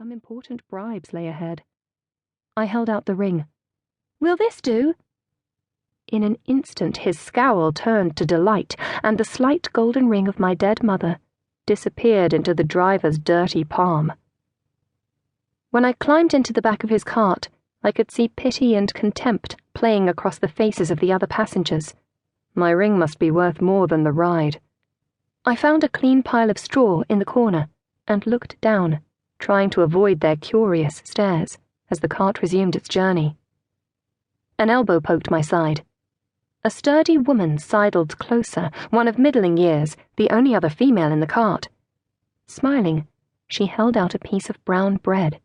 Some important bribes lay ahead. I held out the ring. "Will this do?" In an instant his scowl turned to delight, and the slight golden ring of my dead mother disappeared into the driver's dirty palm. When I climbed into the back of his cart, I could see pity and contempt playing across the faces of the other passengers. My ring must be worth more than the ride. I found a clean pile of straw in the corner and looked down, trying to avoid their curious stares as the cart resumed its journey. An elbow poked my side. A sturdy woman sidled closer, one of middling years, the only other female in the cart. Smiling, she held out a piece of brown bread.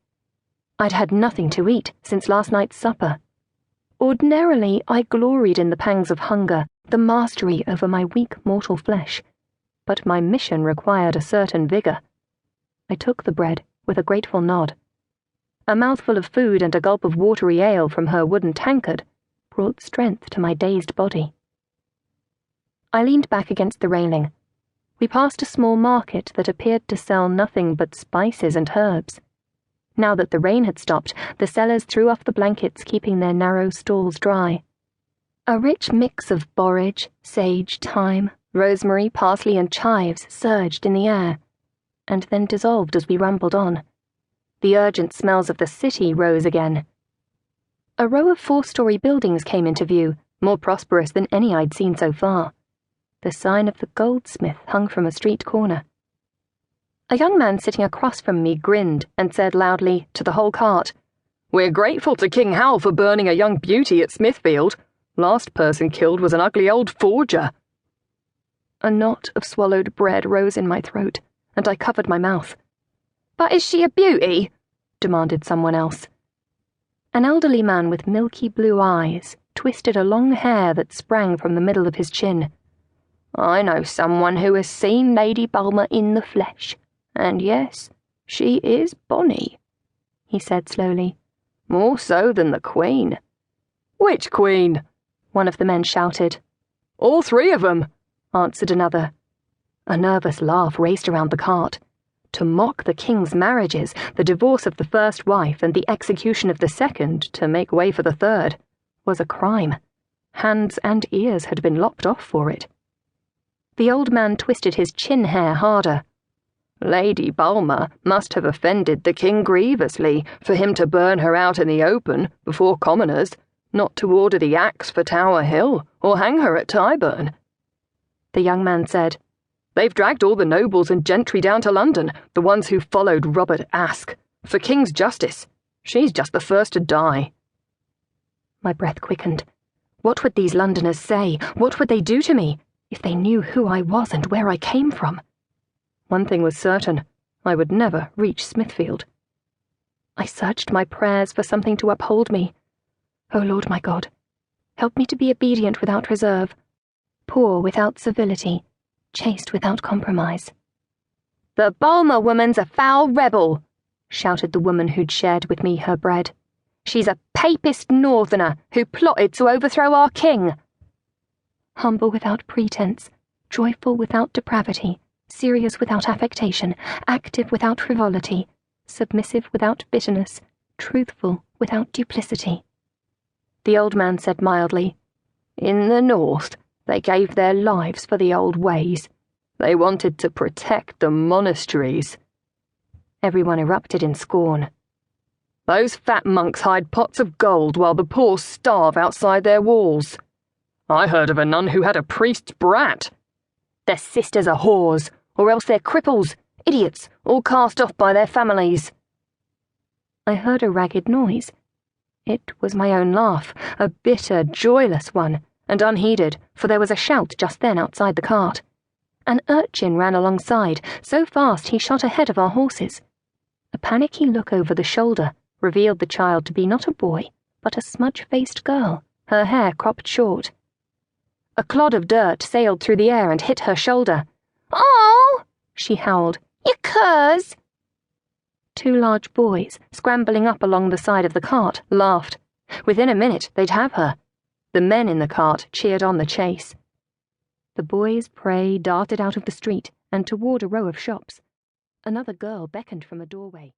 I'd had nothing to eat since last night's supper. Ordinarily, I gloried in the pangs of hunger, the mastery over my weak mortal flesh. But my mission required a certain vigor. I took the bread with a grateful nod. A mouthful of food and a gulp of watery ale from her wooden tankard brought strength to my dazed body. I leaned back against the railing. We passed a small market that appeared to sell nothing but spices and herbs. Now that the rain had stopped, the sellers threw off the blankets, keeping their narrow stalls dry. A rich mix of borage, sage, thyme, rosemary, parsley, and chives surged in the air, and then dissolved as we rumbled on. The urgent smells of the city rose again. A row of 4-story buildings came into view, more prosperous than any I'd seen so far. The sign of the goldsmith hung from a street corner. A young man sitting across from me grinned and said loudly to the whole cart, "We're grateful to King Hal for burning a young beauty at Smithfield. Last person killed was an ugly old forger." A knot of swallowed bread rose in my throat, and I covered my mouth. "But is she a beauty?" demanded someone else. An elderly man with milky blue eyes twisted a long hair that sprang from the middle of his chin. "I know someone who has seen Lady Bulmer in the flesh, and yes, she is bonny," he said slowly. "More so than the Queen." "Which Queen?" one of the men shouted. "All 3 of them," answered another. A nervous laugh raced around the cart. To mock the king's marriages, the divorce of the first wife and the execution of the second to make way for the third, was a crime. Hands and ears had been lopped off for it. The old man twisted his chin hair harder. "Lady Bulmer must have offended the king grievously for him to burn her out in the open before commoners, not to order the axe for Tower Hill or hang her at Tyburn." The young man said, "They've dragged all the nobles and gentry down to London, the ones who followed Robert Aske, for King's justice. She's just the first to die." My breath quickened. What would these Londoners say? What would they do to me if they knew who I was and where I came from? One thing was certain, I would never reach Smithfield. I searched my prayers for something to uphold me. O Lord my God, help me to be obedient without reserve, poor without civility, chaste without compromise. "The Bulmer woman's a foul rebel," shouted the woman who'd shared with me her bread. "She's a papist northerner who plotted to overthrow our king." Humble without pretense, joyful without depravity, serious without affectation, active without frivolity, submissive without bitterness, truthful without duplicity. The old man said mildly, "In the north, they gave their lives for the old ways. They wanted to protect the monasteries." Everyone erupted in scorn. "Those fat monks hide pots of gold while the poor starve outside their walls. I heard of a nun who had a priest's brat. The sisters are whores, or else they're cripples, idiots, all cast off by their families." I heard a ragged noise. It was my own laugh, a bitter, joyless one, and unheeded, for there was a shout just then outside the cart. An urchin ran alongside, so fast he shot ahead of our horses. A panicky look over the shoulder revealed the child to be not a boy, but a smudge-faced girl, her hair cropped short. A clod of dirt sailed through the air and hit her shoulder. "Oh!" she howled. "You curs!" 2 large boys, scrambling up along the side of the cart, laughed. Within a minute, they'd have her. The men in the cart cheered on the chase. The boy's prey darted out of the street and toward a row of shops. Another girl beckoned from a doorway.